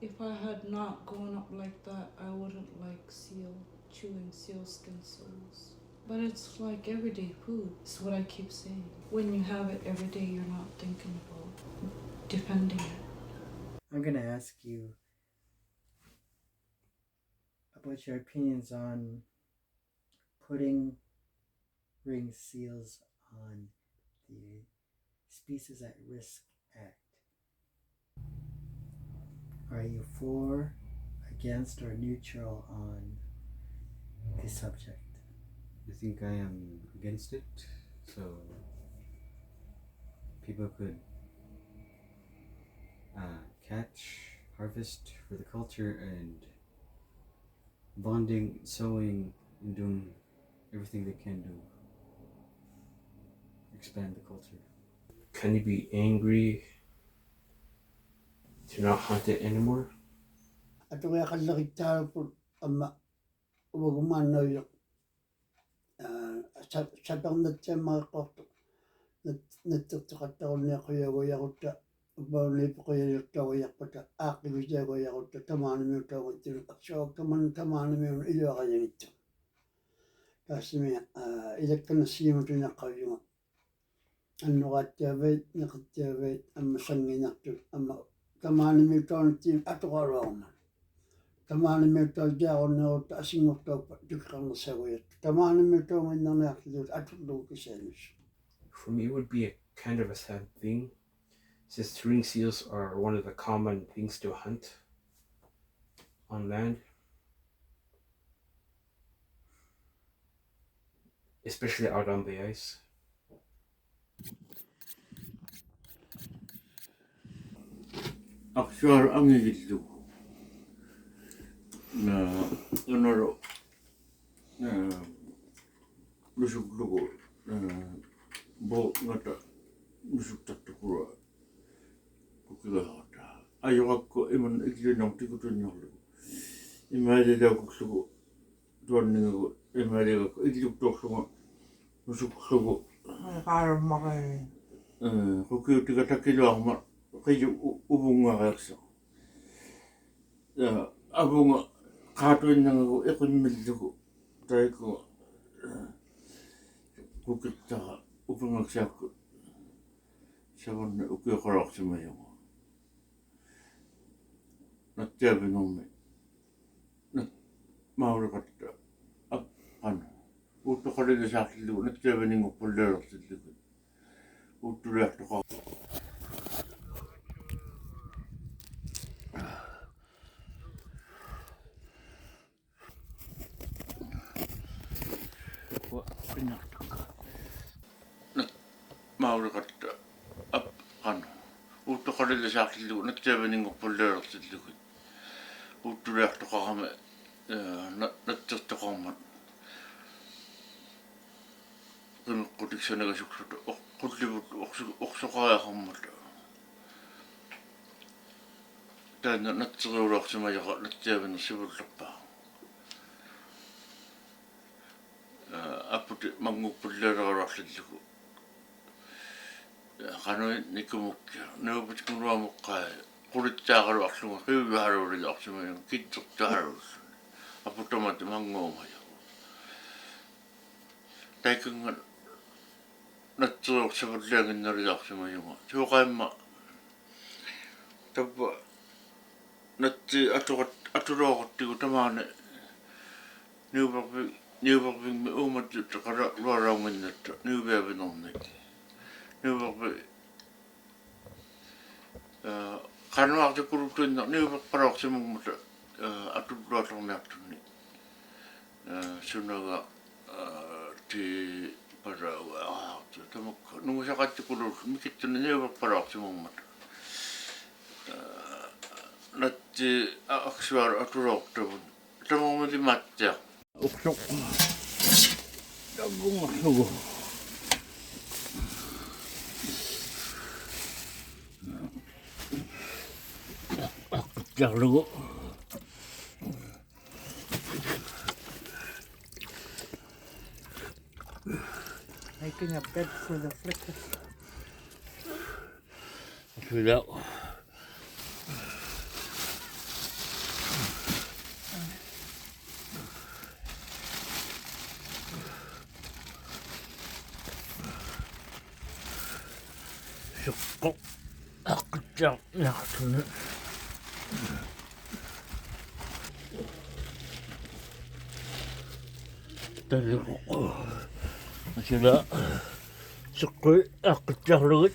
If I had not grown up like that, I wouldn't like chewing seal skin soles. But it's like everyday food. It's what I keep saying. When you have it every day, you're not thinking about defending it. I'm going to ask you about your opinions on putting ring seals on the Species at Risk Act. Are you for, against, or neutral on the subject? I think I am against it, so people could catch, harvest for the culture, and bonding, sewing, and doing everything they can to expand the culture. Can you be angry to not hunt it anymore? Atuya kalakitaro ama ugumannoyo sapang natsamaqortu nattertoqattaruниақуягуярутта упаунипоқиалуттаруярпата ааққивисаагуярутта тамаанамиутаагуттину аксуактаман илуақаягитсу таассими илакканассигимутуниаққавиуга аннорааттиавait неқиттиавait амма сангинартут амма тамаанамиутаагуттим атоқаруарма тамаанамиутаагиаруннерутта асингортауппа туккарнерсагуят тамаанамиутаагуиннерниарлуут атуллуукисаанус. For me, it would be a kind of a sad thing, since ring seals are one of the common things to hunt on land, especially out on the ice. Aksuar angigillu na unoro lusuklugu bo ngata lusuktattukura kukilaata ayuqakku iman iklinong tikutunyorlu imaalilaakuqlugu tuanningugu imaalilaaku ikluktorlugu lusuklugu qaarummarii kukiutikatakiluarma qiju ubungariaqsa abunga qaatuinnangagu iqimmillugu taiku kukittara upungaksiakku savunna ukiuqarortimayugu nattiavinormi mauluqatta appana uuttoqaligisaartillugu nattiaviningorpulleertillugu uuttuliartoqa mauluqatta appana uuttoqaligisaartillugu nattiaviningorpulleertillugu uuttuliartoqarama nattertoqarmat qimmeqqutiksanagasuksuta qullivut orsoqariaqarmata taanna natteriuluartimajaqa nattiaviner sivullerpaa apputi manguppullaalaruarlallugu qanui nikumukkia nuuput kunuamuqqaa qulittaaqaluarlugu qiuviharuulilaartimajaqa kittertuarullu apputtamat manguumaja taikunga natteriorsavullaanginnerilaartimajuga tuoqaimma tappa natti atuluoquttigu tamaana niuverpingmi uumattuta qala luaraunginnatta niuviavinernik niuverpi qanuartikulutuinna niuverpalorsimugmuta atulluallermiartunni sunaga ti parauga tamakka nungusaqattikulus mikittunni niuverpalorsimugmuta natti aksuar atuluortavun tamamuli mattia uksuq tagungarlugu aqqiarlugu making a bed for the flickers. Without Sukko akkutsa nahtuna. Taliko. Sila sukko akkutsa lugut.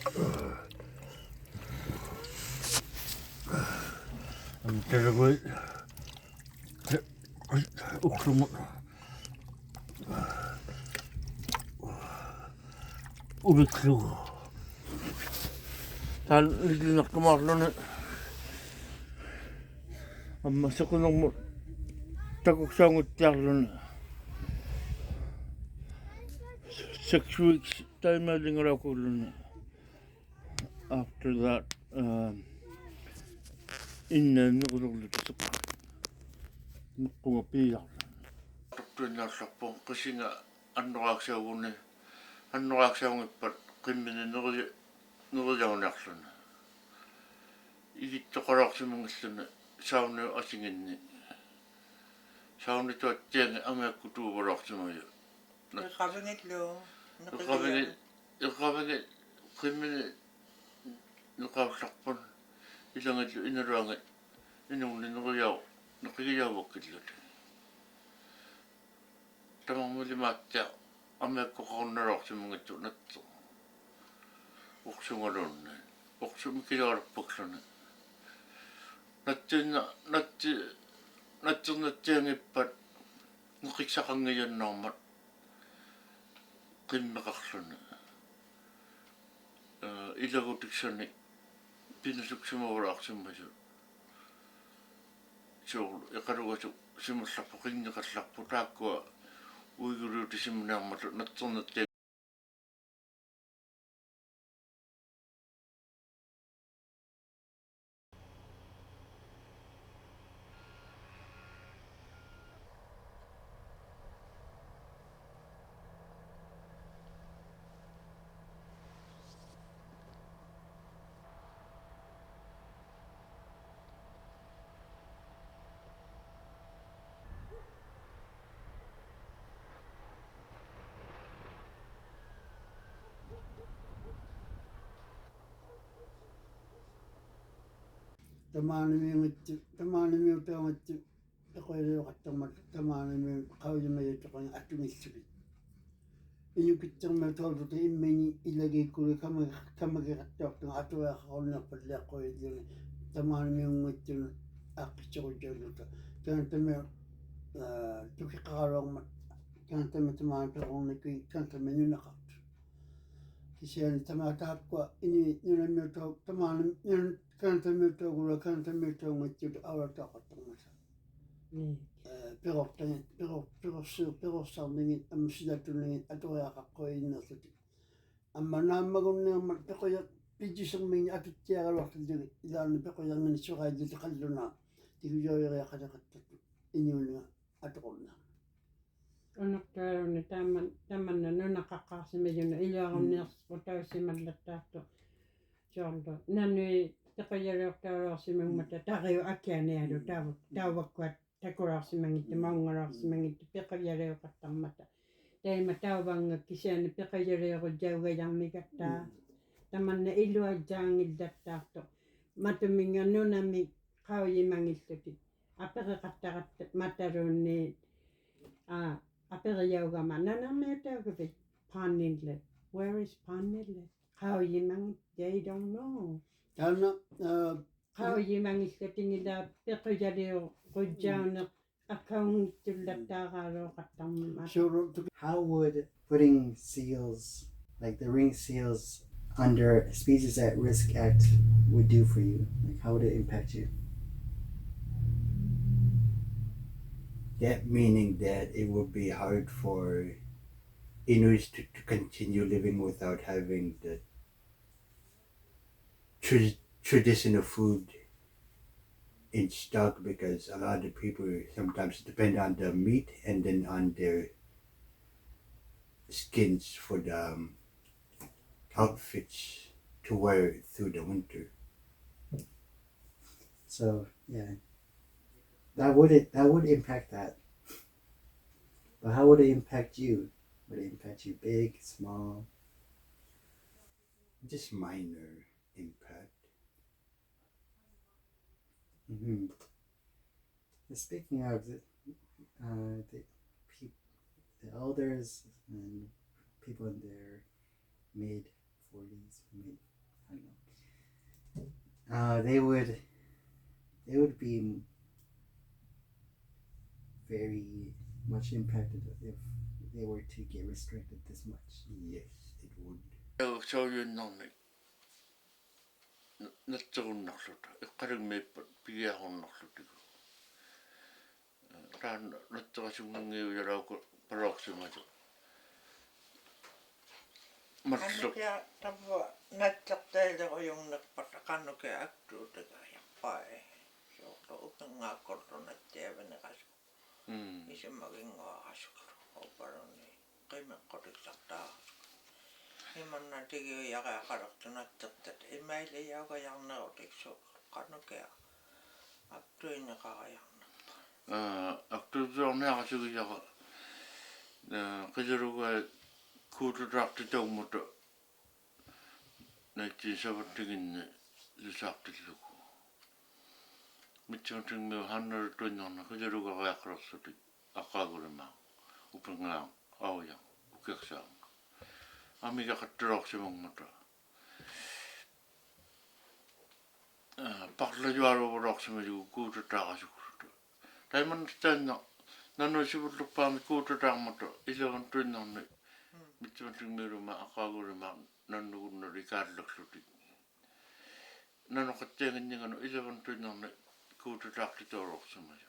Taliko. Uqausiksavut. Uqausiksavut. Tal lilinaqtumaarluni amma sakunermu takuqsaanguttiarluni 6 weeks taimalingalaakulluni. After that innaannequlurlutuq meqqumapiiarlu tuinnaarlarpu qisinga annoraaqsauguni annoraaqsaungippat qimmini nerijaunarluni igittoqararsimungalluni saunu asinginni sauni tuattiangi angaakku tuuvalarsimuyu Qavangitlu. iqavagi qimmini neqaullarpun ilangallu inaruangat inungni neqigiyaavakkillut tamarmulimaattia amaakku qarunnalarsimungittu natso uqsungalunni uqsumikilaalarpakluni nattirnattiangippat neqiksaqangiyannaarmat qimmeqarluni ilagutiksani pinusuksimavulaarsimmasu suul iqalugasuk simullarpu qinneqallarpu taakkua uiguluutisimnaarmatut nattirnattia tamaanimiutaangattu eqoiliuqattarmat tamaanimi qaulimayuttoqan attungissupit inukitsermatootuti immini ilagiikkuli kamagiqattuartunga atuiaqaqornerpalliaqqoilluni tamaanimiunguttunu aaqqitserutjaalluta kaantami tukiqaraluarmat kaantami tamaanipeqornikui kaantami nunaqart kisiani tamaataakkua ini nunammiutoo tamaanim kaantamiutoogula kaantamiutoonguttut aulataaqattarmasa peqorsarningit amsilattunningit atuiaqaqqoinnerluti amma naammagunniarmat peqoya pijisermini atuttiagaluartullugi ilaani peqoyarngini suqailluti qallunaa tigujooriaqalaqattattu inuuniga atoqornaa Unuqtaaruni tamanna nunaqaqqaarsimajuna iluarunniarsputausimallattaartu soorlu nanui teqajariortaaruarsimangmata tariu akkianialu tauvakkuat takuraarsimangittu maungalaarsimangittu peqajariuqattarmata taima tauvanga kisiani peqajariorujaugajarmigattaa tamanna iluajjaangillattaartu matuminga nunami qaujimangilluti apereqattaratta mataluunni aperiaugama nanammiutaugupit Paanille. Where is Paanille? Qaujimangit, they don't know. taana Qaujimangillutingila pequjaliu qujjauneq akkaungittullattaaraaluoqattarma. How would putting seals, like the ring seals, under Species at Risk Act would do for you? Like, how would it impact you? That meaning that it would be hard for Inuits to continue living without having the traditional food in stock, because a lot of people sometimes depend on the meat and then on their skins for the outfits to wear through the winter. So yeah, that would impact that. But how would it impact you? Would it impact you big, small? just minor impact. Mm-hmm. Speaking of the the elders and people in their mid 40s, I don't know. They would be very much impacted if they were to get restricted this much. Yes, it would. Soyunnarni natserunnarluta iqqalugmiippat pigiaqornarlutigu taan natserasunganggiujalauku paloorsimatu malluq Annukia tapua natsertailequjungnerpat aqannukia aktuutagaajappai soorlu ukangaaqorlunattiavanerasu isumaginguaqasuklu oparuni qimeqqutiksartaa imanna tigiuyaqaaqalertunatsertat imailayaugajarnerutiksu qannukia aktuineqarajarnerpa aktuusuorniaqasugijaqa qiluruga kuututaartitaummuta Natitiit lusaartilluku mitsuutingmiu hannertuinnerna qilurugaqiaqqalersutik aqqaagulimaa upangaa auja ukiaksaanga amigaqattulorsimungmuta parlajualuvororsimajugu kuututaaqasukuluta taimannertaanna nannuisivullupaami kuututaarmuta ilerantuinnerni mitsuutingmiuluma aqqaagulimaa nannugunneri kaallaklutik nanuqattianginnganu ilerantuinnerni kuututaarlitoororsimaju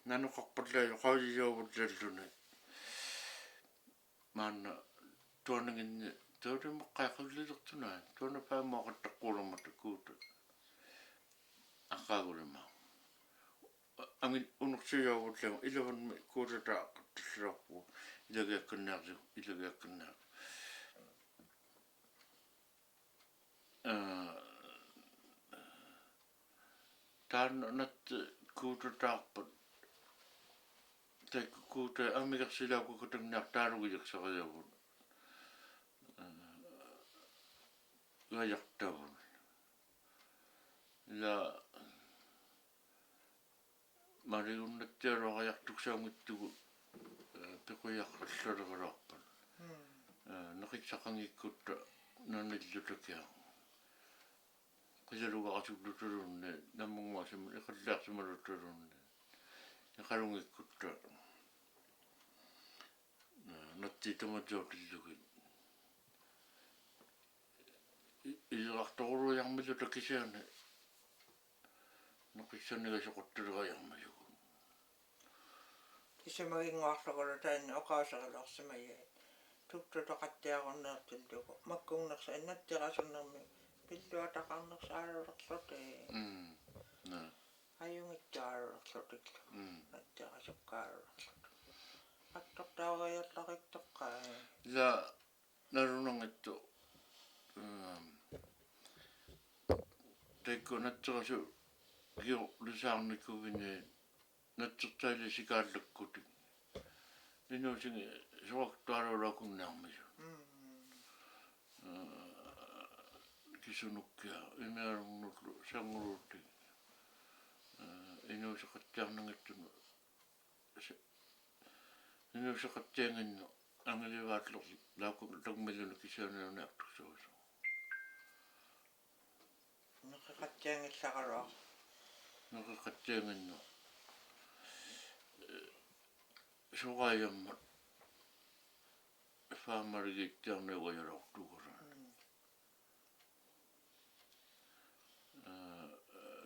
nanuqarpallaju qaujijauvullalluni maanna tuananginni tuulimeqqaaqullilertunaa tuana paammoqattaqquulermata kuuta aqqaagulimaa angin unersijauvullugu ilevanmi kuututaaqattillerpu ilagiakkannaarsu taanna natti kuututaarpat taikku kuuta amigersilauku katangnartaalugilersaqajavun gajartavun la maligunnattialuaqajartuksaungittugu piquiaqqalluleqalarpan naqitsaqangikkutta nanillutakia qisalugaqasullutulunni nammunguasimu iqallaarsimalutulunni iqalungikkutta nattiitamatsuutillugit ileqartorujarmilutakisiani naqissanigasoquttuleqajarmalugu isumaginguarluqulu taanni oqauserilersimayai tuktutaqattiaqorneertillugu makkuungnersa innattirasunnermi pilluataqarnersaalulerluti ajungittualulerlutiklu nattirasukkaalulerluti attortaugajallariktoqqai la nalunangittu taikku nattirasu giu lusaarnikuvini natsertaili sikaallakkutik inuusingi soqtualuulakunnaarmisu kisunukkia imialungnullu sanguluutik inuuseqattiarnangittunu inuuseqattianginnu angilivaatler laukku tagmillunu kisianiuniartuksuusu neqiqattiangillaqaluaq neqiqattianginnu suqaajammat faamarigiittiarniugajalortuguraa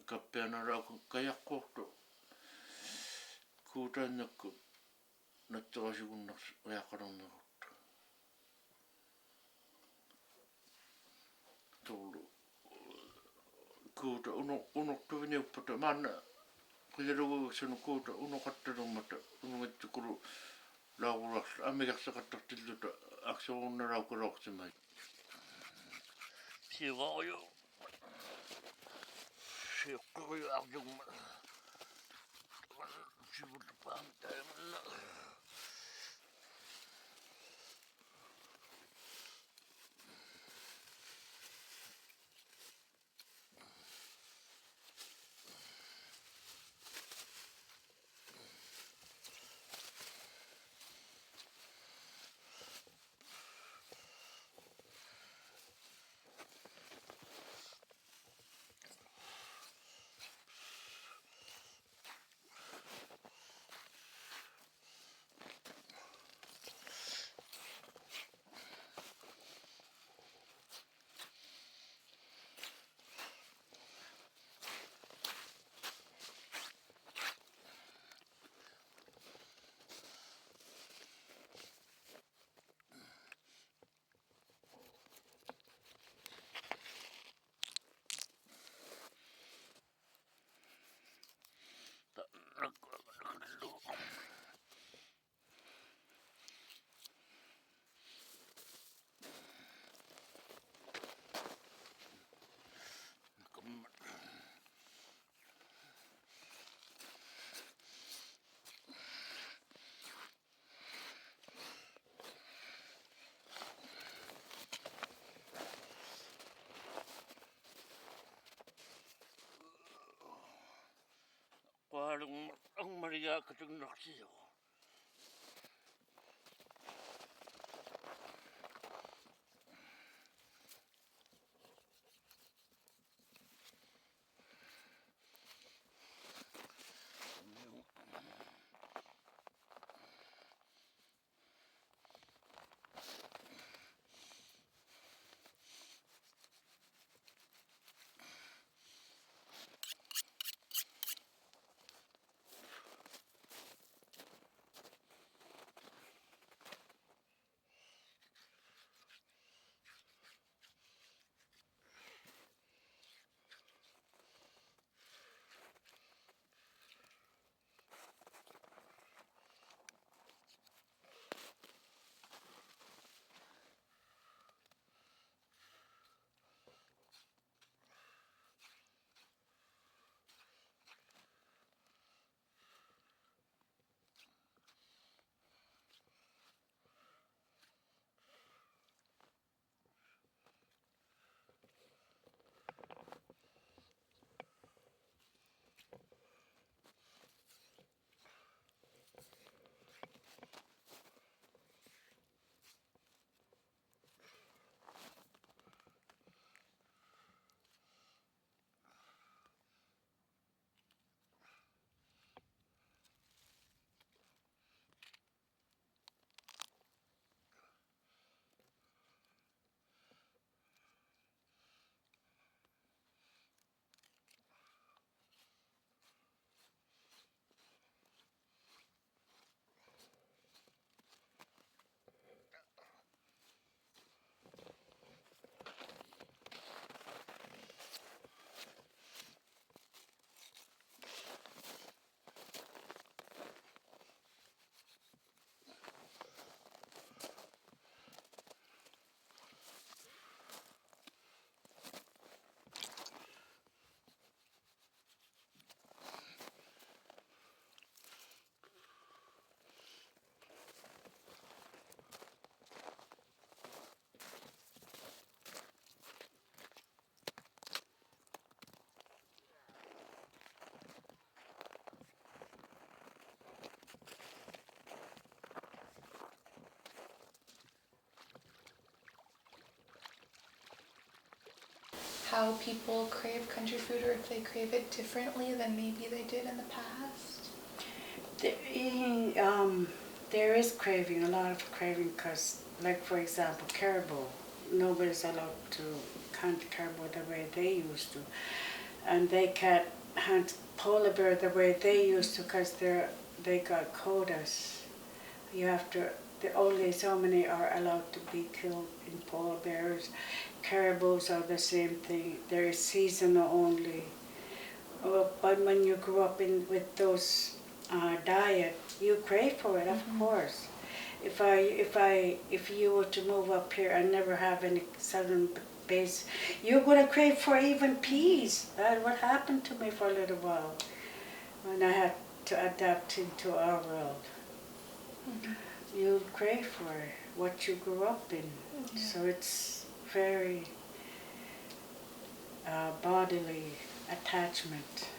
kappianarauku kajaqqortu kuutaannakku natterasigunners uyaqqalerneruttu tullu kuuta unortuviniuppata maanna qilalugugiksunu kuuta unoqattalermata unungittukulu laurulars amigerseqattartilluta akserunnaraukalorsimai sivario siqqoriuarjugma sivullupaam taamanna ja katunnaksio. How people crave country food, or if they crave it differently than maybe they did in the past? There is craving, a lot of craving, because, like for example, caribou. Nobody's allowed to hunt caribou the way they used to, and they can't hunt polar bear the way they used to because they got quotas. You have to. Only so many are allowed to be killed in polar bears. Caribous are the same thing. They're seasonal only. But when you grew up with those diet, you crave for it, of course. If you were to move up here and never have any southern base, you're gonna crave for even peas. That's what happened to me for a little while when I had to adapt into our world. You crave for what you grew up in, so it's very bodily attachment.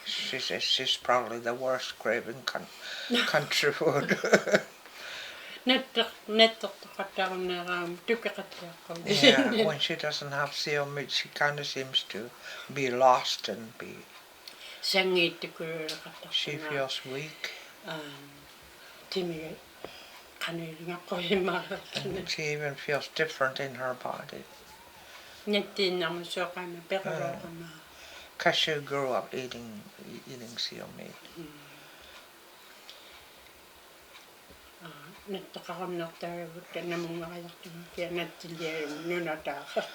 She says she's probably the worst craving country food. Yeah, when she doesn't have seal meat, she kind of seems to be lost and be. She feels weak. And she even feels different in her body. Because she grew up eating seal meat.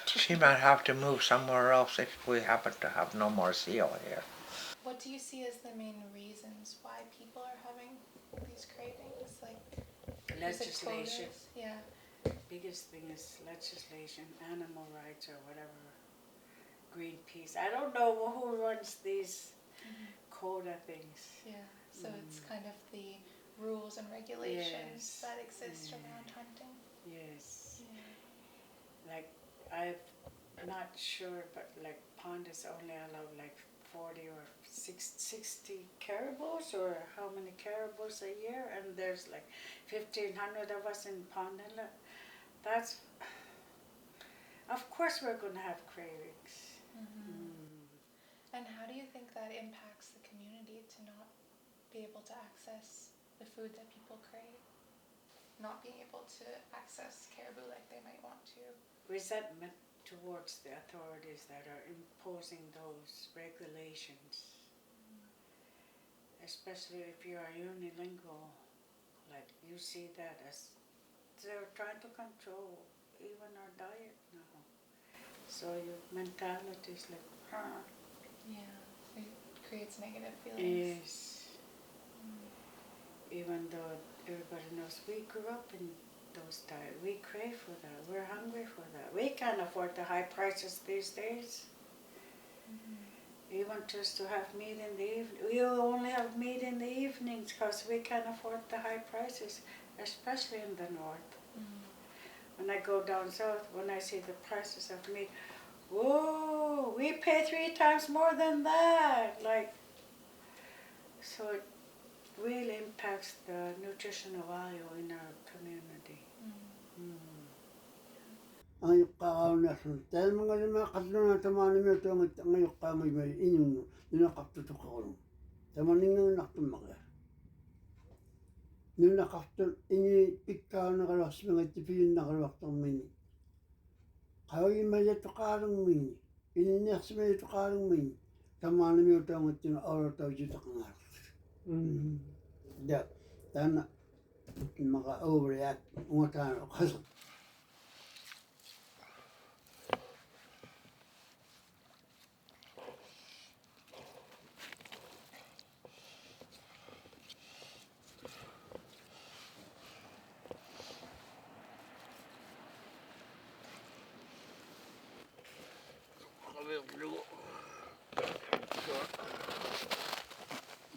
She might have to move somewhere else if we happen to have no more seal here. What do you see as the main reasons why people are having these cravings? Like Legislation. Yeah. Biggest thing is legislation, animal rights or whatever. Greenpeace. I don't know who runs these quota things. Yeah. So it's kind of the rules and regulations that exist around hunting. Yes. Yeah. Like I'm not sure, but like pond is only allowed like 40 or 60 caribous, or how many caribous a year, and there's like 1,500 of us in Pondella. That's, of course we're going to have cravings. And how do you think that impacts the community to not be able to access the food that people crave? Not being able to access caribou like they might want to. Resentment towards the authorities that are imposing those regulations. Especially if you are unilingual, like you see that as they're trying to control even our diet now. So your mentality is like, Yeah, it creates negative feelings. Yes. Even though everybody knows we grew up in those diets, we crave for that, we're hungry for that. We can't afford the high prices these days. Even just to have meat in the evening, we only have meat in the evenings because we can't afford the high prices, especially in the north. When I go down south, when I see the prices of meat, whoa, we pay 3 times more than that. Like, so it really impacts the nutritional value in our community. Ang Uqausiksavut. Dahil mga lima katulong na tamani mo ito ang Uqausiksavut may inyong ninakaptutukoon. Tamani nga naktumaka. Ninakaptul ini pikkaw na kalas mga tipiyin na kalaktong mini. Kawin may tukarang mini. Ininyas may tukarang mini. Tamani mo ito ang tinawag ito jutak nga. Da, tana maka-overreact. Umatan kasi.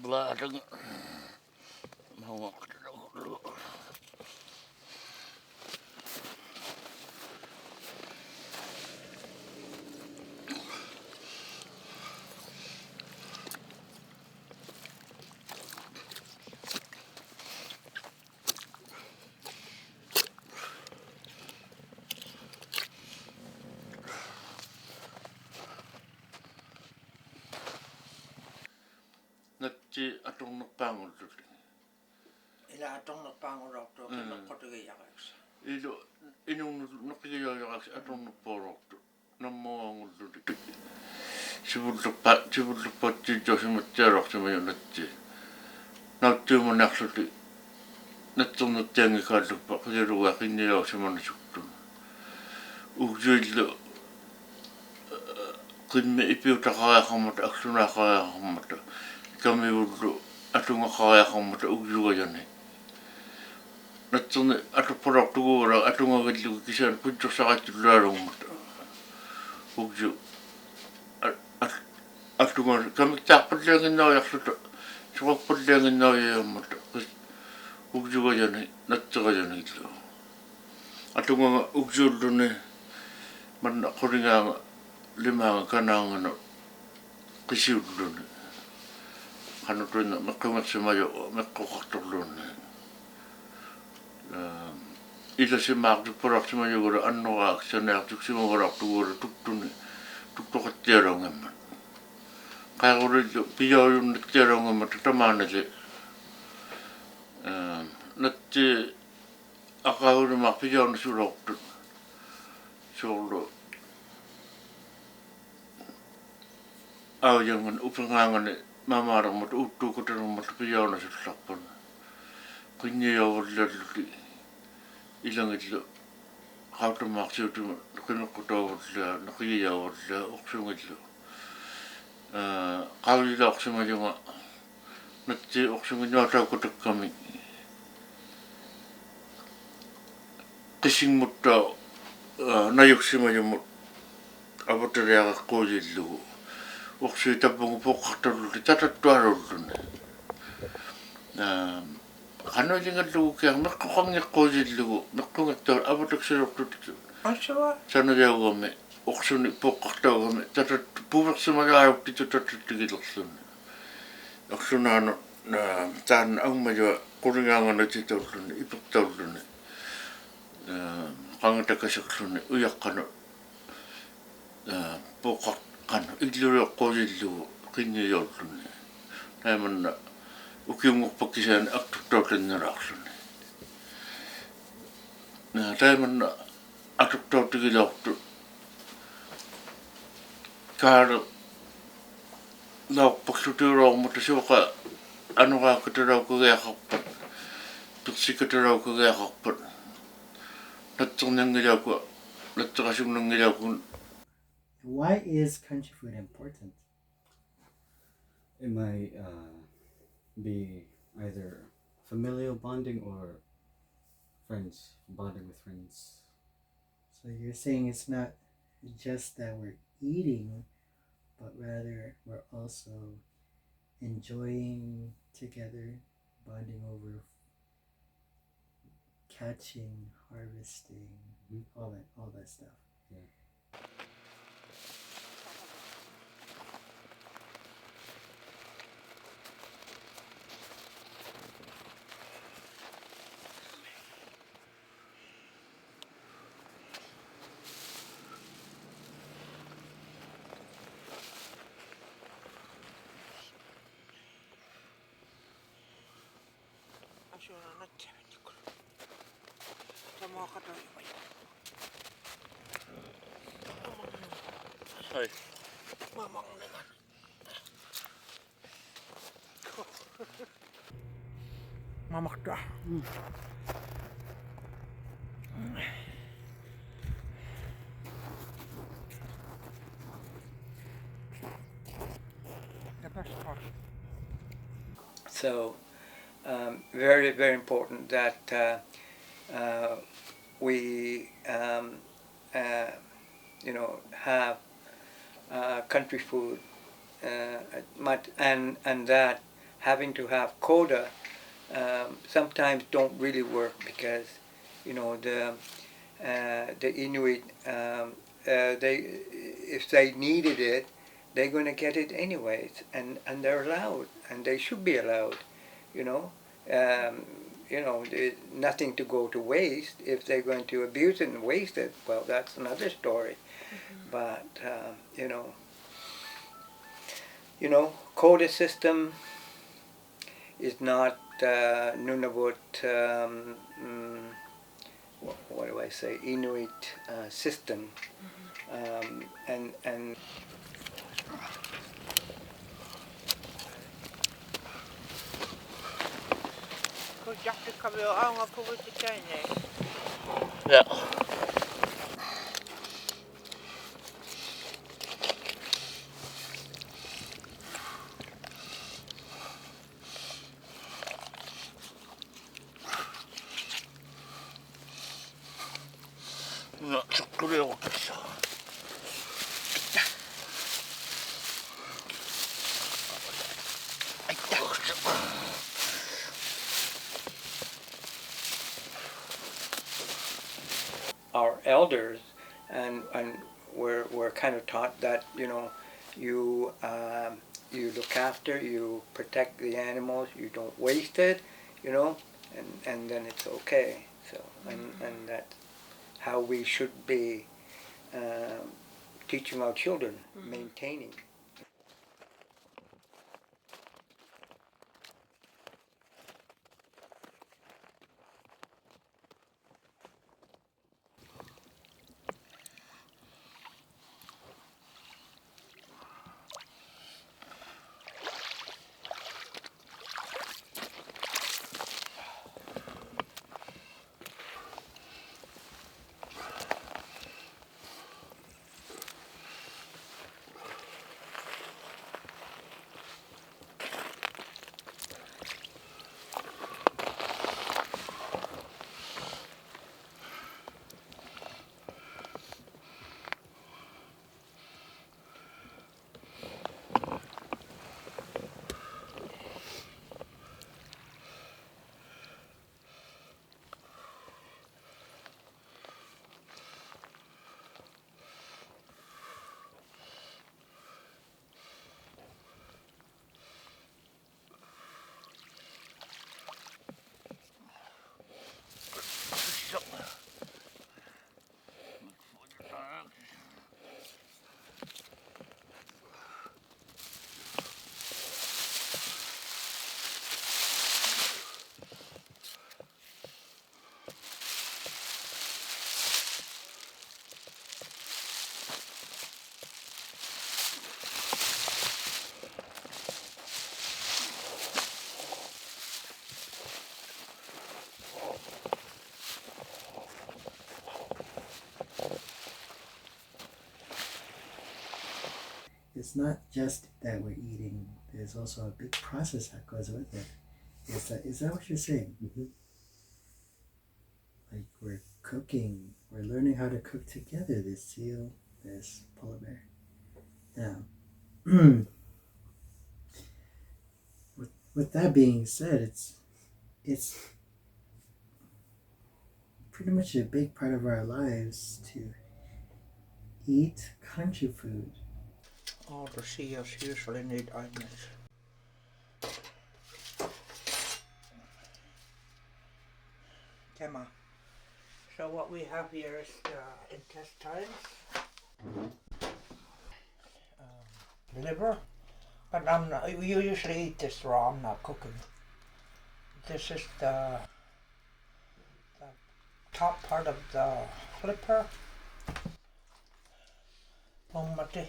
Beladang mau dulu. Natti atong nagpangon dulu. Ila atong nagpangon to kaya kotigayaks. Ilo inung nakikiyayaks atong nagporok to. Namuang dulu. Sibulpak tijo matterok sama yung natti. Natti mo naksuti. Nattong nattiangi kallupa kaya ruwa kinilaw sama nasukto. Ugjuilo kinme ipiu takaya kamata aksuna kaya kamata. Kami ulu atunga kaya kamata ugjuga jane. Nattong atu porok tuura atunga gillu kisan punco sakati larong mata. Ugju atunga kami tak pedangin na yaksuta. Suka pedangin na yamata. Ugjuga jane nattaga jane gillu. Atunga ugjulo ne man koringa lima kanang no kisiulo ne. Kano tuin makungat semayo makukaktulo ne. Ila si mak tu porak semayo gora anno ak sanak tu sima porak tu gora tuktune tuktokat terong emma. Kaya gora piyaw yung terong emma tutamana le. Natti akahuri mak piyaw na surok tu. Solo aw jangan upangangan mamarang mat utu ko tanong mat piyaw na sulakpan. Kunyayaw lalaki ilang ito kauta maksiw tu kinukutaw la nakiyaw la uksung ito. Kawila uksung ito nga nati uksung ito ataw kutak kami. Kising mutaw nayuksima yung abatariya ka kodilo. Waktu itu pun pokok terlalu tuarul tu. Karena jangan lu kaya makukang kodilo, makungat tu abatak serok tu. Aswa. Sana jauh kami. oqsuni poqqartaugami tatat puuversimagaayuqti tatattigilerluni orlunaanu taan aumajua quringaangana titaulluni ipertaulluni qangatakasaqluni uyaqqanu poqqarqanu illuiqqoolillugu qinniyorluni naamanna ukiungorpakkisaani aqturtautannerarluni taamanna aqturtautigilaortu kaara laorpaklutuuroormut suuqa anuqaakkatalaukagiaqarpat persikkatalaukagiaqarpat natserniangilaukua natserasunnangilaukun. Why is country food important? It might be either familial bonding or friends, bonding with friends. So you're saying it's not just that we're eating, but rather we're also enjoying together, bonding over catching, harvesting, all that stuff. Yeah. Hai. Mamakta. So very, very important that we have country food, and that having to have quota sometimes don't really work because the Inuit if they needed it, they're going to get it anyways, and they're allowed, and they should be allowed, nothing to go to waste. If they're going to abuse it and waste it, well, that's another story. But quota system is not Nunavut. What do I say? Inuit system, and. Ja. No, tuli oikeassa. Our elders, and we're kind of taught that you look after, you protect the animals, you don't waste it, and then it's okay. So and that's how we should be teaching our children, maintaining. it's not just that we're eating. There's also a big process that goes with it. Is that what you're saying? Mm-hmm. Like we're cooking, we're learning how to cook together. This seal, this polar bear. Yeah. With that being said, it's pretty much a big part of our lives to eat country food. All the seals usually need onions. Emma. So what we have here is the intestines, liver, but I'm not. You usually eat this raw. I'm not cooking. This is the top part of the flipper, omati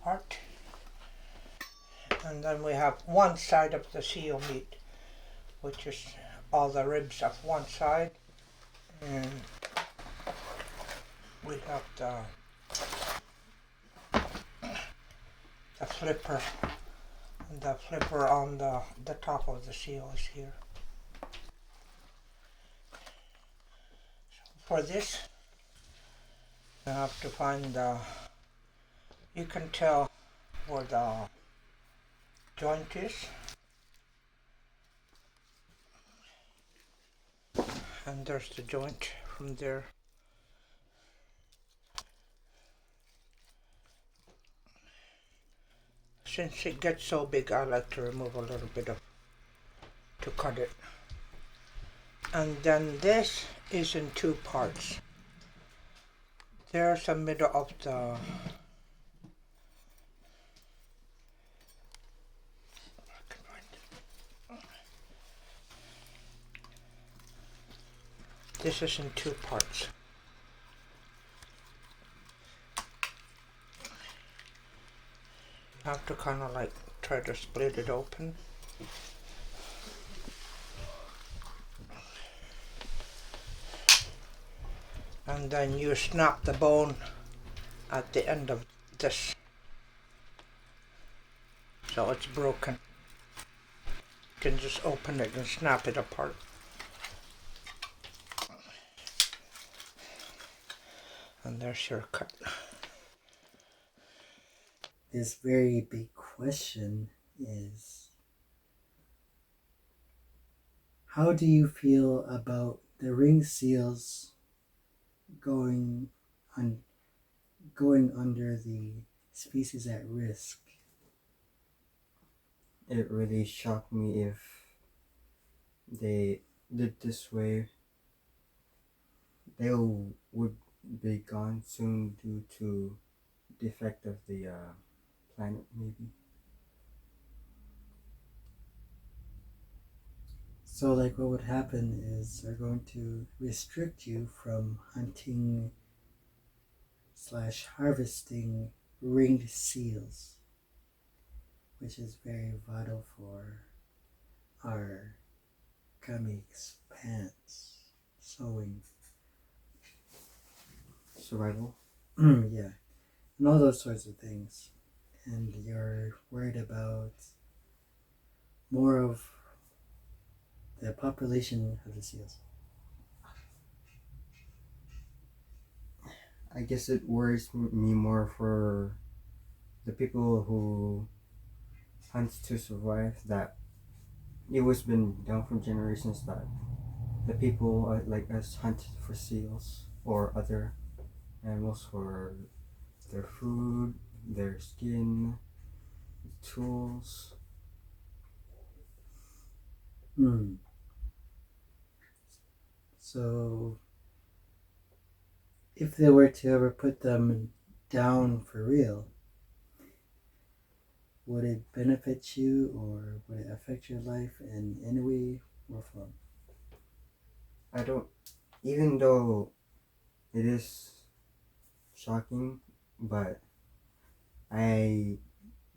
heart, and then we have one side of the seal meat, which is all the ribs of one side, and we have the flipper, and the flipper on the top of the seal is here. For this, you have to find you can tell where the joint is, and there's the joint from there. Since it gets so big, I like to remove a little bit to cut it. And then this is in two parts. There's the middle of the this is in two parts. You have to kind of like try to split it open. And then you snap the bone at the end of this, so it's broken. You can just open it and snap it apart. And there's your cut. This very big question is, how do you feel about the ring seals going under the species at risk? It really shocked me if they did this way. They would be gone soon due to the effect of the planet, maybe. So like what would happen is they're going to restrict you from hunting / harvesting ringed seals, which is very vital for our gummy pants, sewing, Survival. yeah, and all those sorts of things. And you're worried about more of the population of the seals. I guess it worries me more for the people who hunt to survive, that it was been done for generations, that the people like us hunt for seals or other animals for their food, their skin, tools. So if they were to ever put them down for real, would it benefit you or would it affect your life in any way or form? I don't, even though it is shocking, but I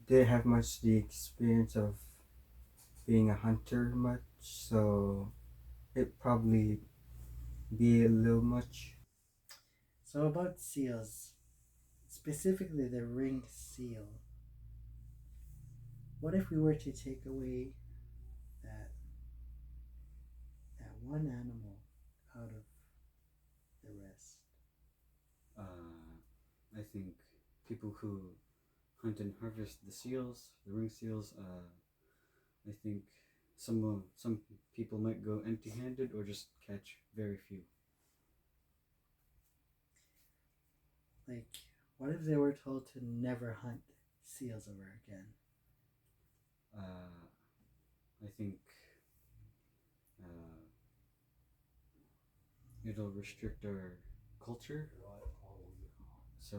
didn't have much the experience of being a hunter much, so it probably be a little much. So about seals, specifically the ringed seal, What if we were to take away that one animal out of the rest? I think people who hunt and harvest the seals, the ring seals, I think some people might go empty-handed or just catch very few. Like, what if they were told to never hunt seals ever again? I think it'll restrict our culture. So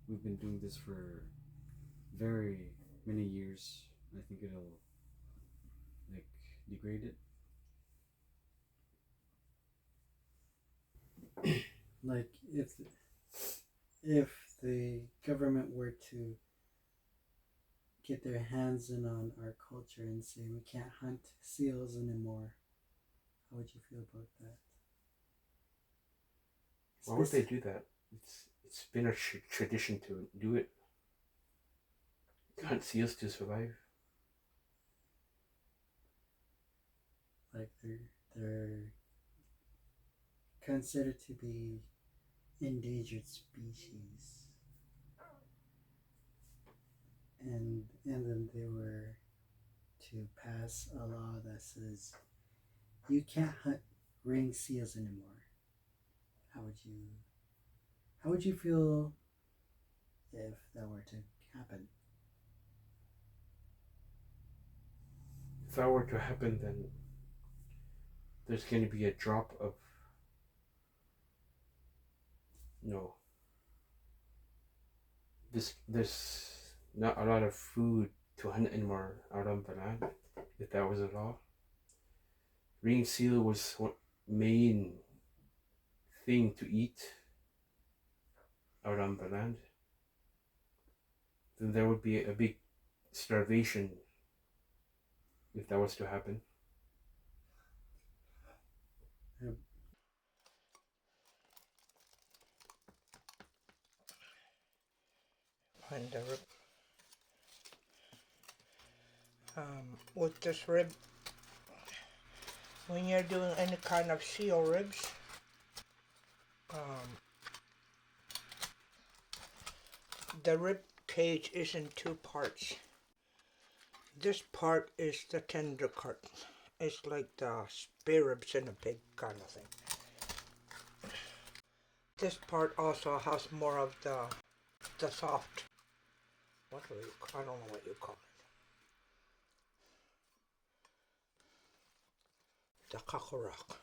we've been doing this for very many years. I think it'll like degrade it. Like, if the government were to get their hands in on our culture and say we can't hunt seals anymore, how would you feel about that? Why would they do that? It's been a tradition to do it. Hunt seals to survive. Like they're considered to be endangered species, and then they were to pass a law that says you can't hunt ring seals anymore. How would you feel if that were to happen? If that were to happen, then there's going to be a drop of there's not a lot of food to hunt anymore out on the land. If that was a law, ring seal was one main thing to eat out on the land. Then there would be a big starvation if that was to happen. Yep. And with this rib, when you're doing any kind of seal ribs, the rib cage is in two parts. This part is the tender part. It's like the spare ribs in a pig kind of thing. This part also has more of the soft. I don't know what you call it. The kakorak.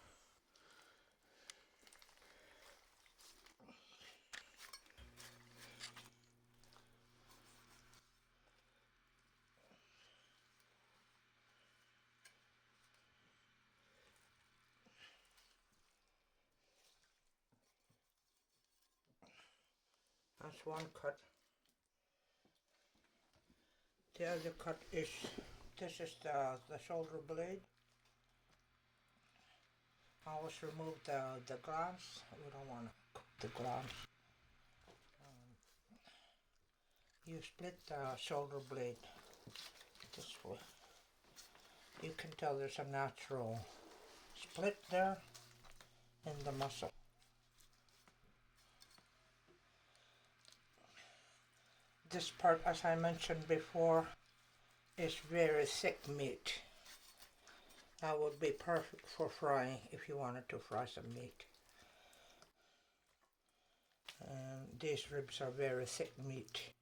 That's one cut. The other cut is, this is the shoulder blade. Always remove the glands. We don't want to cook the glands. You split the shoulder blade this way. You can tell there's a natural split there in the muscle. This part, as I mentioned before, is very thick meat. That would be perfect for frying if you wanted to fry some meat. And these ribs are very thick meat.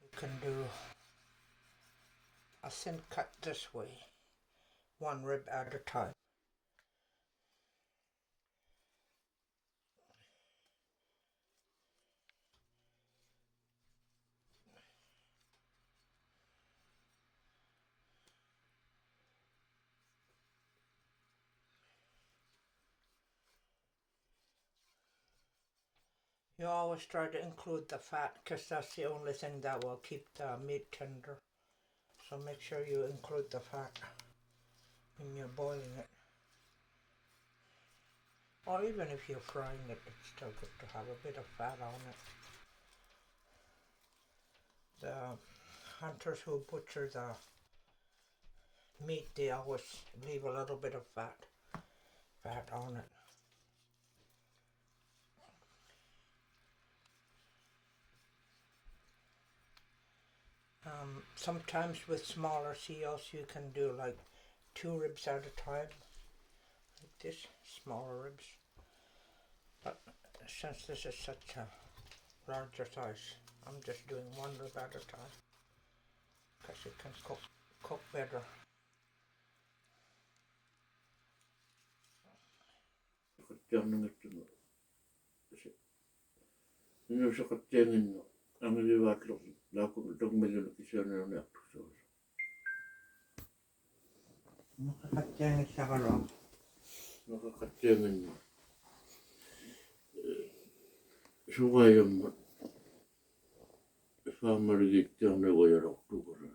You can do a thin cut this way, one rib at a time. You always try to include the fat because that's the only thing that will keep the meat tender. So make sure you include the fat when you're boiling it. Or even if you're frying it, it's still good to have a bit of fat on it. The hunters who butcher the meat, they always leave a little bit of fat on it. Sometimes with smaller seals you can do like 2 ribs at a time, like this, smaller ribs. But since this is such a larger size, I'm just doing 1 rib at a time because it can cook better. Makakatiyangit sa karo. Nakakatiyangin sugayammat saamarigittiarne ujaroktukara.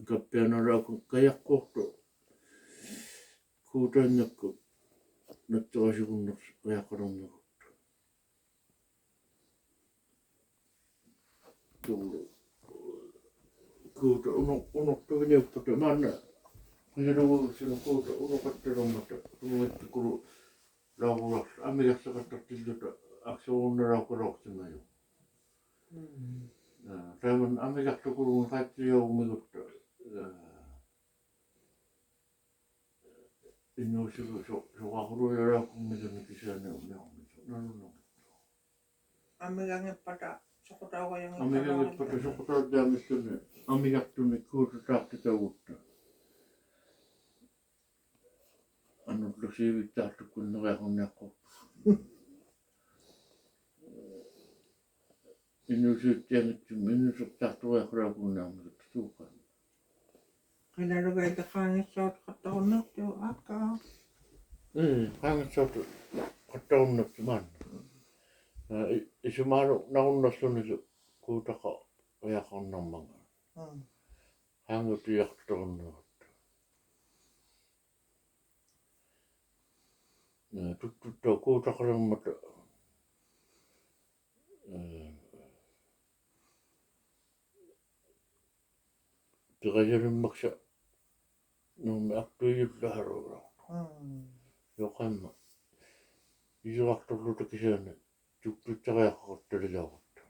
Kappianarakun kajakkohto kuutannakku nattuasikunnaks kajakkaronnakutta. Kuuta unohtuviniuppata manna kajaruvuksina kuuta unokatterommata ruvettikudu lauvulaks amikassakattartilluta aksuunnaraukarauksimayu. Tämän amikaksukurun kaikki joumikutta innuusiku suqaquruyaraaqummisunni kisaane unniormisu nalunnoqittu. Amikangippata suqutauqayangippata. Amikangippata suqutauddaamistunni amikaktunni kuutataaqtitavutta. Annutlusiivittaartukkunneqaqunniaqqortu. Innuusiuttiangittum innusuqtaartuqiaqraakunnaarmikut suuqan. Qinarugaitaqqaangissavut qattaqunnertu akkaa. Qaangissavut qattaqunnertu maanna. Isumaaru narunnerlunisu kuutaqa uyaqqornarmanga. Qaangutiaqtorunnerut. Tuttuttua kuutaqalermata Tiqajarimmaksa nuummi artuiyullaharuuraqtu. Yoqamma isuqartorluta kisaana tuttutsaqiaqqortalilaavutta.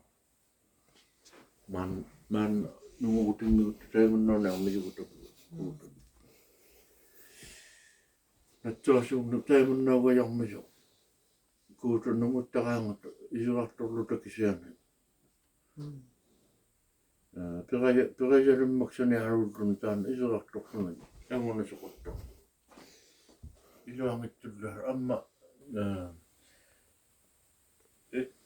Man nunguutimmigutta taimannaarmiarmiyugutapu. Natsuassuunnu taimannaavajarmisu kuuta nunguttaqaangata isuqartorluta kisaana. Piqajarimmaksani haruulluni taana isuqartorluni angunisuqutta. Isuangittullahar amma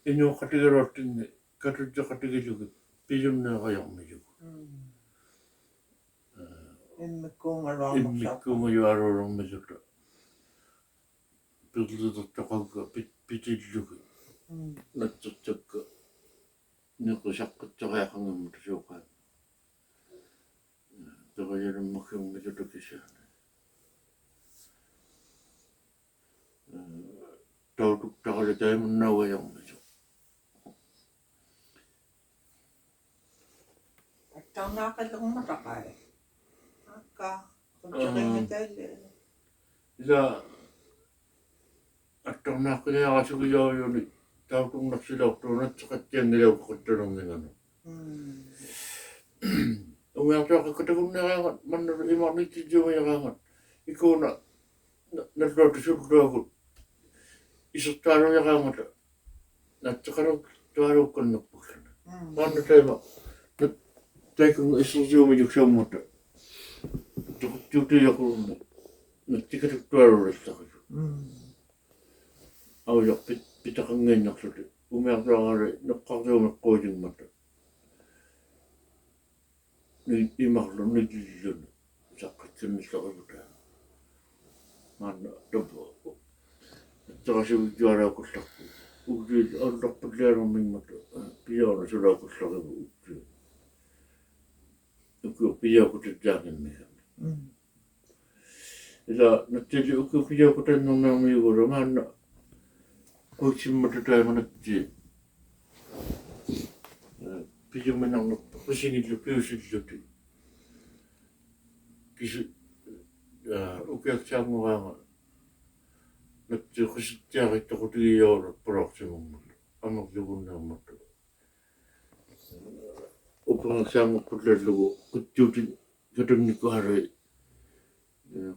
inuuqqatigaruartinni katutseqatigilugi pijunneeqajarmisugu. Immikkuungaluarmisuta pirlitertaqagga pitillugi natsertakka niqusaqqittariaqangammut suuqaan. Piqajarimmaksummisuta kisaana. Tautuktaqala taimannaavajarmisu. Taunaqalluqmataqai. Akkaa qutseqinngataille. Ila attornaaqqilaarasugilaariuni tautunnersilaortuunatseqattiangilaukqattalorninganu. Umiartuaqqatagunniaraangat mannaru imarnittijumiaraangat ikuuna nalluatusulluagut isertaalumiaraangata natseqaruk tualuukkannerpullana. Manna taima taikung iserjuumijuksaammata tuquttiutiaqurunni nattikatuttualullassaqasu. Aujoq pitaqangiinnerluti umiartuaqari neqqartuumeqquutimmata imarlu nililluni saqqatsinnillaqilutaa. Manna tapu natseqasuvittualaukullarpu uutiit allorpulliarummimmata piyauna sulaukullaqivu utti. Uku piyaakutitsaangimmigami. ila natili ukiukia kutana na miugoro mana kuchimata manati piju menang kusingi lupi kisu ukiaksavut natti kusittiarit tokutigioru proximum amaklugunnaammattu upangaksavut kullаллугу kuttuuti katunnikkuharui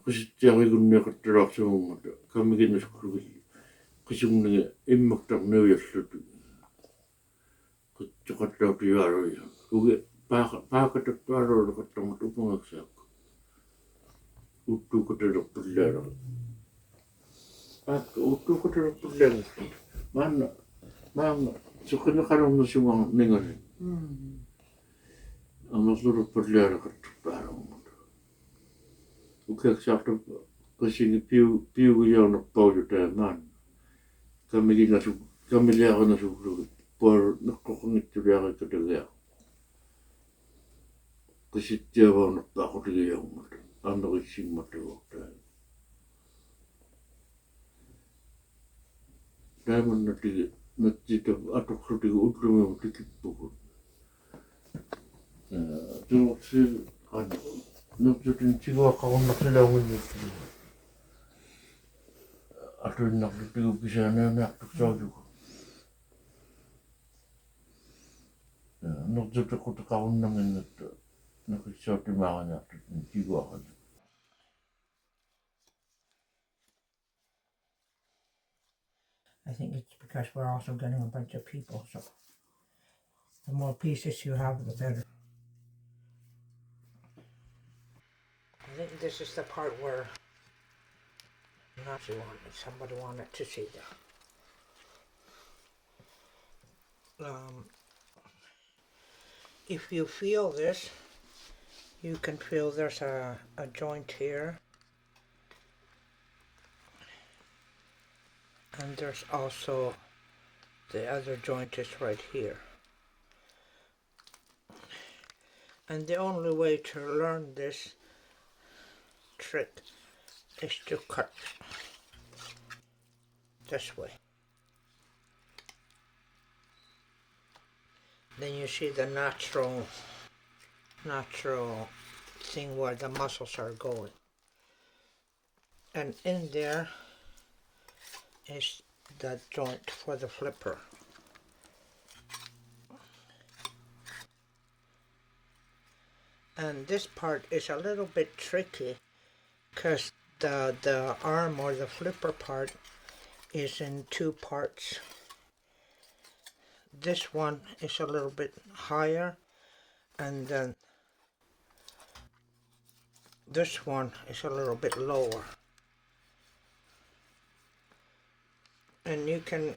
kusittiarigunniaqattalaarsimummat kammiginnasukkulugillu qisugniga immaktarniuyallutu quttuqattautiuarui ugi paakatattuaruulaqattarmut upangaksaakku uttuukatalorpullaara paakka uttuukatalorpullaangattu maanga suqinneqalornersugang ningani amerluruppullaaraqattuppaaramut ukiaksaartu qisini piugiornerpauju taamaan kamiliaqanasuklugu por neqqoqnittuliaqakkatagia qisittiavanerpaaqutigiormut amerissimmattuortaa taamannatigi nattita atoqsutigu utlumim tikippugut tuuqsi qana nuttutin tiguaqarunnersilaunginnittu atuinnartutigu pisaanaamiartuksautugu nuttutequtaqarunnanginnattu nakissautimaaqaniartutin tiguaqat I think it's because we're also getting a bunch of people, so the more pieces you have, the better. I think this is the part where somebody wanted to see that. If you feel this, you can feel there's a joint here. And there's also the other joint is right here. And the only way to learn this trick is to cut this way. Then you see the natural thing where the muscles are going. And in there is that joint for the flipper. And this part is a little bit tricky because the arm or the flipper part is in two parts. This one is a little bit higher, and then this one is a little bit lower. And you can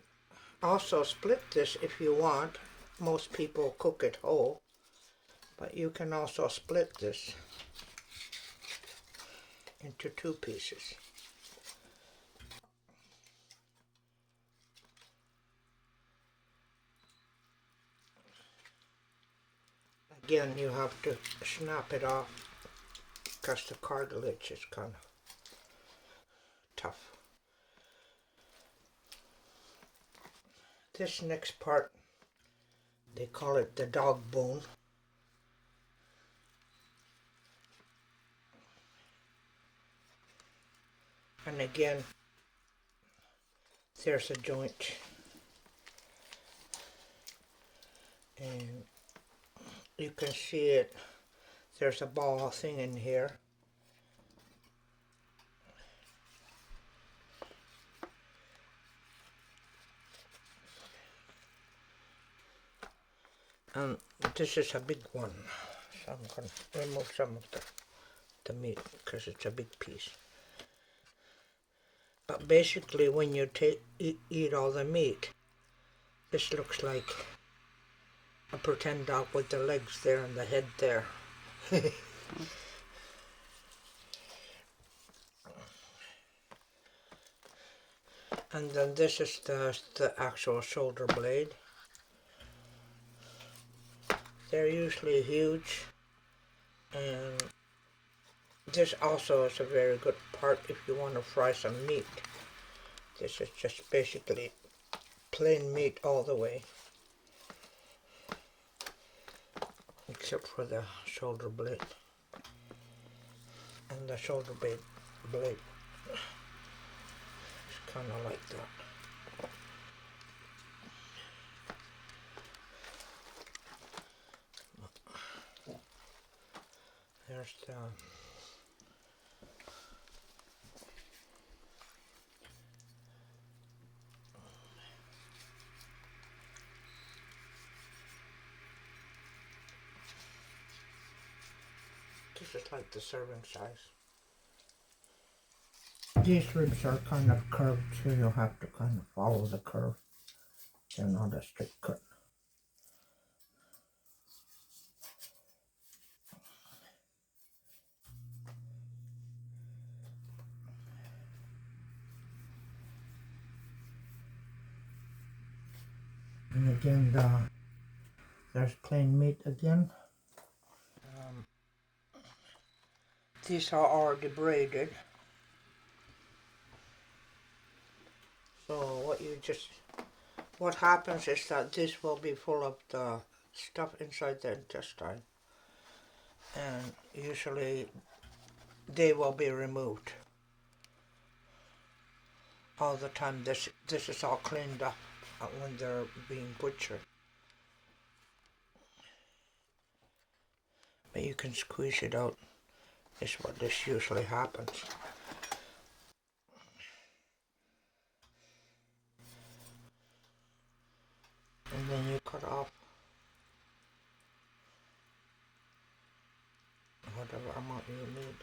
also split this if you want. Most people cook it whole, but you can also split this into two pieces. Again, you have to snap it off because the cartilage is kind of tough. This next part, they call it the dog bone. And again, there's a joint. And you can see it, there's a ball thing in here. And this is a big one, so I'm going to remove some of the meat because it's a big piece. But basically when you eat all the meat, this looks like a pretend dog with the legs there and the head there. And then this is the actual shoulder blade. They're usually huge, and This also is a very good part if you want to fry some meat. This is just basically plain meat all the way, except for the shoulder blade. And the shoulder blade is kind of like that. There's the this is like the serving size. These ribs are kind of curved, so you'll have to kind of follow the curve. They're not a straight cut. And again, there's plain meat again. These are already braided. So what happens is that this will be full of the stuff inside the intestine. And usually they will be removed. All the time this is all cleaned up when they're being butchered. But you can squeeze it out, is what this usually happens. And then you cut off whatever amount you need.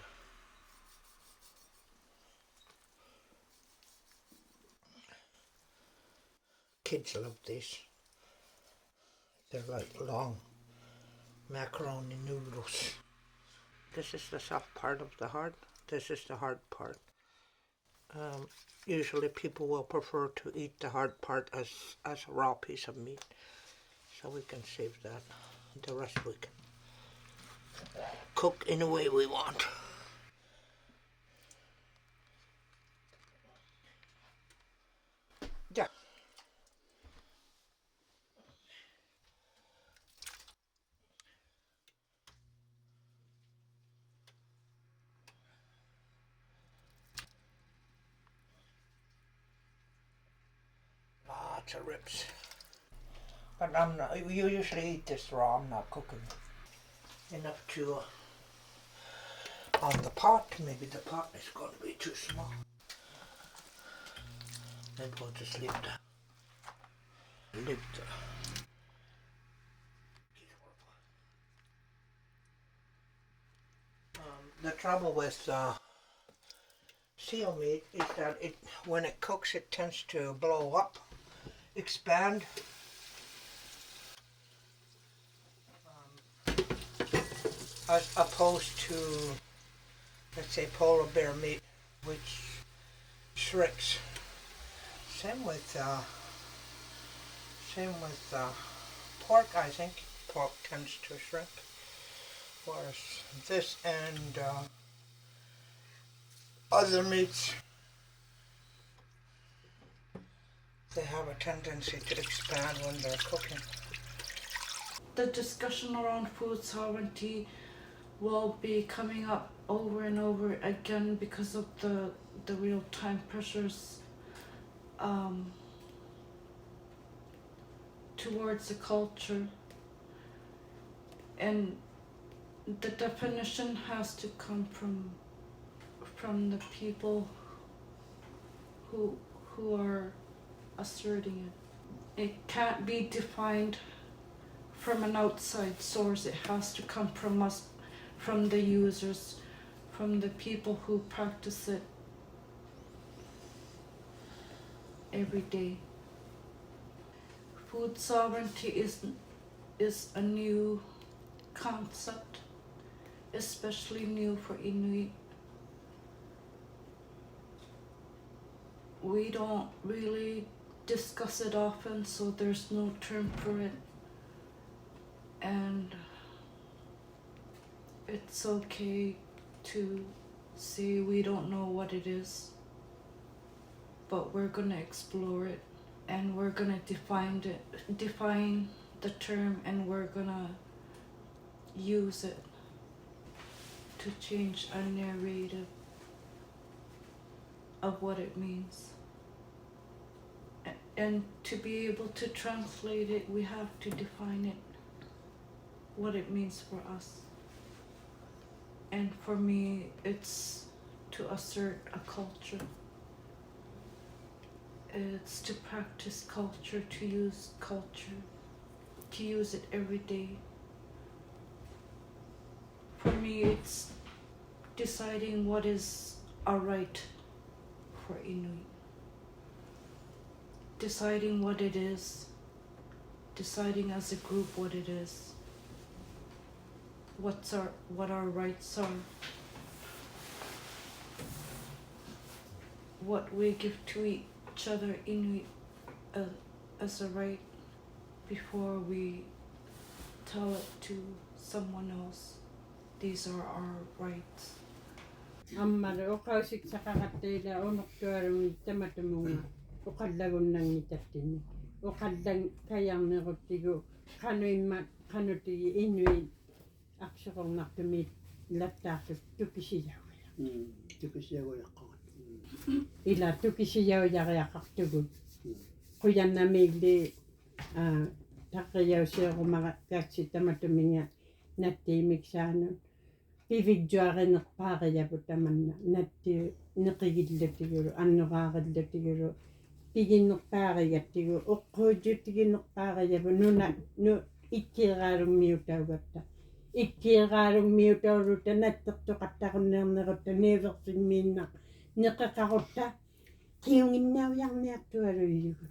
Kids love these. They're like long macaroni noodles. This is the soft part of the heart. This is the hard part. Usually people will prefer to eat the hard part as a raw piece of meat. So we can save that. The rest we can cook any way we want. Yeah. Lots of ribs. But I'm not, you usually eat this raw, I'm not cooking enough to on the pot. Maybe the pot is going to be too small. Maybe we'll just leave the the trouble with seal meat is that when it cooks it tends to blow up, expand. As opposed to, let's say, polar bear meat, which shrinks. Same with pork, I think. Pork tends to shrink. Whereas this and other meats, they have a tendency to expand when they're cooking. The discussion around food sovereignty will be coming up over and over again because of the real-time pressures towards the culture, and the definition has to come from the people who are asserting it. It can't be defined from an outside source. It has to come from us, from the users, from the people who practice it every day. Food sovereignty is a new concept, especially new for Inuit. We don't really discuss it often, so there's no term for it. And it's okay to say we don't know what it is, but we're gonna explore it, and we're gonna define the term, and we're gonna use it to change our narrative of what it means. And to be able to translate it, we have to define it, what it means for us. And for me, it's to assert a culture. It's to practice culture, to use it every day. For me, it's deciding what is a right for Inuit. Deciding what it is, deciding as a group what it is, what our rights are, what we give to each other Inuit as a right before we tell it to someone else. These are our rights. Ammar uqausiksaqaqattiila unertuarungi tamatamunga uqallagunnangitattinni uqallang kajarneruttigu qanuimmat qanutigi Inuit aqsoqornartumit lattaartut tukisijauja tukisijagujaqqagut ila tukisijaujariaqartugut quyannamiilli taqqijausiurumaqa kaatsi tamatuminga nattiimiksaanut pivigjuarinerpaariapu tamanna natti neqigillutigulu annuqaarillatigulu tiginnerpaarigattigu uqquutjuttiginnerpaariapu nu ikkiiraalummiutaugatta ikkiiraalummiutaulutta nattertoqattaqunneernerutta neeversimmiinna neqeqarutta qiunginnaujarniartualuiugu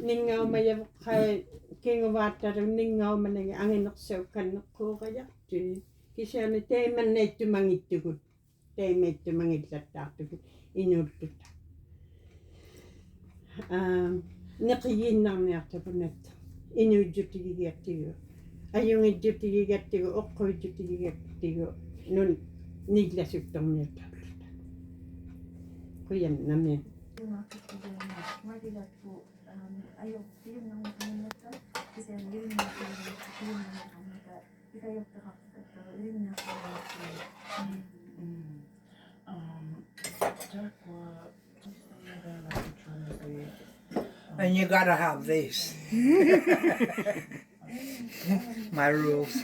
ninngaumayavuqqai kinguvaattalu ninngaumanagi anginersaukkanneqquuqajartui kisiani teimannaittumangittugut teimaittumangillattaartugut inuuttutta neqigiinnarniartapunat inuujjutigigiattigu ajungijjutigigattigu uqquijjutigigattigu nun nillasuttorniuttaulluta kuyannami And you gotta have these. My rules.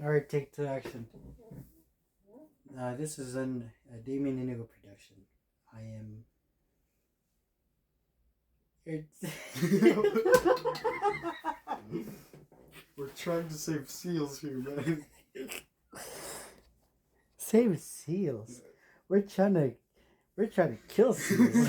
Alright, take two action. This is a Damien Inigo production. I am. We're trying to save seals here, man. Save seals? We're trying to kill seals.